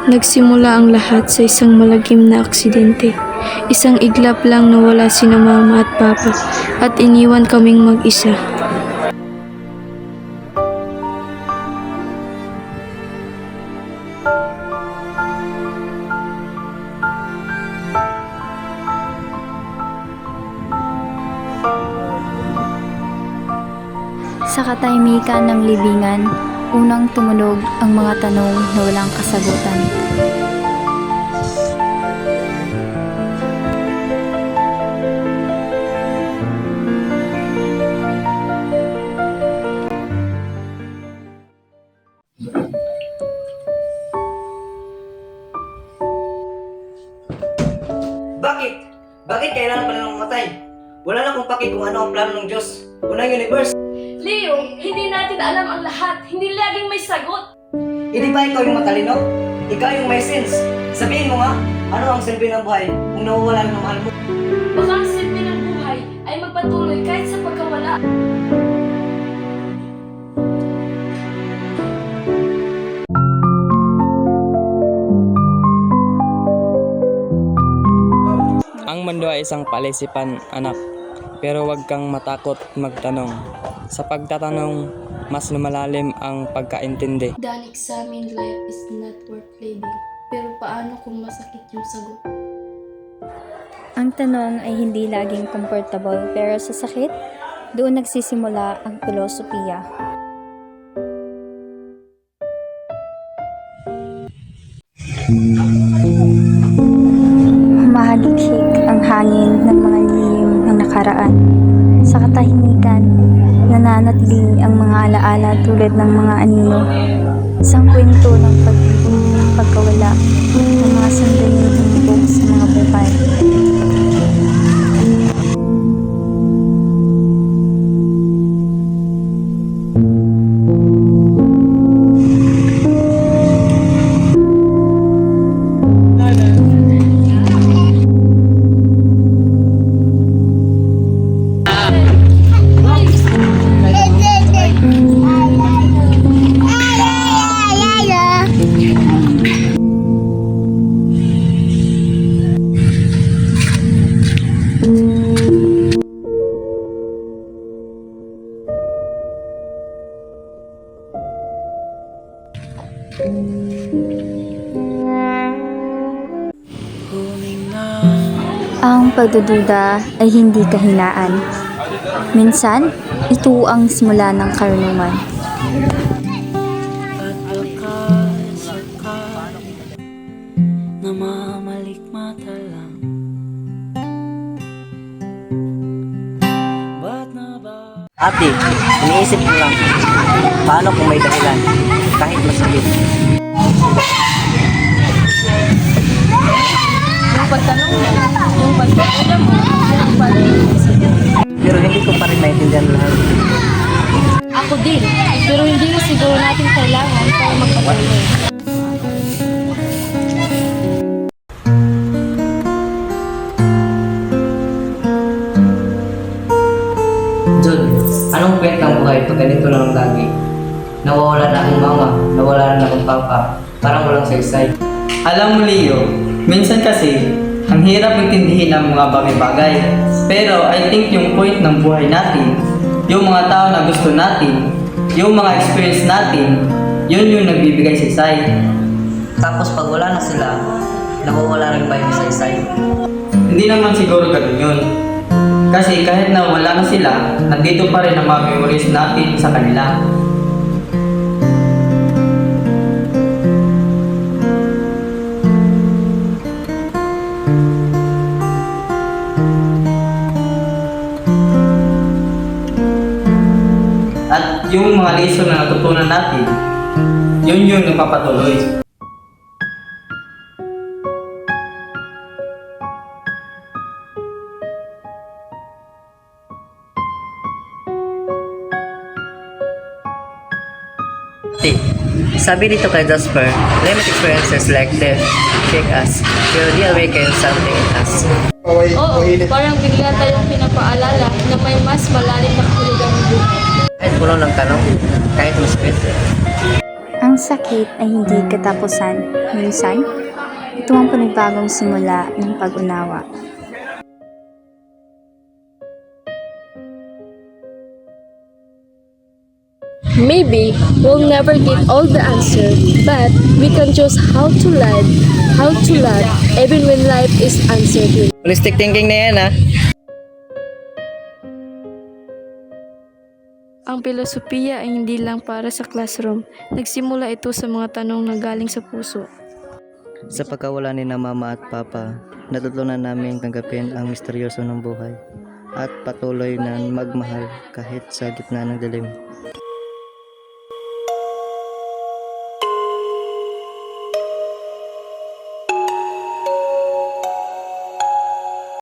Nagsimula ang lahat sa isang malagim na aksidente. Isang iglap lang nawala sina mama at papa at iniwan kaming mag-isa. Sa katahimikan ng libingan, unang tumunog ang mga tanong na walang kasagutan. Bakit? Bakit kailangan pa nang mamatay? Wala na kung paki kung ano ang plano ng Diyos. Unang universe. Leo, hindi natin alam ang lahat. Hindi laging may sagot. Hindi ba ikaw yung matalino? Ikaw yung may sense. Sabihin mo nga, ano ang silbi ng buhay kung nawawala ng mahal mo? Baka ang silbi ng buhay ay magpatuloy kahit sa pagkawala. Ang mundo ay isang palisipan, anak. Pero huwag kang matakot magtanong. Sa pagtatanong, mas lumalalim ang pagkaintindi. Danik sa amin, life is not worth living. Pero paano kung masakit yung sagot? Ang tanong ay hindi laging comfortable, pero sa sakit, doon nagsisimula ang filosofiya. Humahagik ang hangin ng mga lihim ng nakaraan. Sa katahimikan, nananatili ang mga alaala tulad ng mga anino. Isang kwento ng pag-ibig, pagkawala, ng mga sandaling humubog sa mga buhay. Ang pagdududa ay hindi kahinaan. Minsan, ito ang simula ng karunungan. Ate, iniisip ko lang, paano kung may dahilan, kahit masakit? Yung pagtanong mo, yung pagdududa mo, yung pag-iisip. Pero hindi ko pa rin maintindihan lahat. Ako din, pero hindi na siguro natin kailangan para magpatuloy. Jud, anong kwentang buhay pag ganito lang lagi? Nawawala na akong mama, nawawala na akong papa, parang walang saysay. Alam mo, Leo, minsan kasi, ang hirap intindihin ang mga bagay-bagay. Pero I think yung point ng buhay natin, yung mga tao na gusto natin, yung mga experience natin, yun yung nagbibigay saysay. Tapos pag wala na sila, nawawala rin ba yung saysay? Hindi naman siguro ganun yun. Kasi kahit na wala na sila, nandito pa rin ang mga memories natin sa kanila. At yung mga lesson na natutunan natin, yun yung nagpapatuloy. Sabi dito kay Jasper, limit experiences like death shake us, will reawaken something in us. Oo, parang bigla tayong pinapaalala na may mas malalim na kahulugan ng buhay. Kahit puno ng tanong, kahit masakit. Ang Ang sakit ay hindi katapusan. Minsan, ito ang panibagong simula ng pag-unawa. Maybe we'll never get all the answer, but we can choose how to love, even when life is uncertain. Holistic thinking na yan, ha? Ang filosofiya ay hindi lang para sa classroom. Nagsimula ito sa mga tanong na galing sa puso. Sa pagkawala ni na mama at papa, natutunan namin tanggapin ang misteryoso ng buhay at patuloy na magmahal kahit sa gitna ng dilim.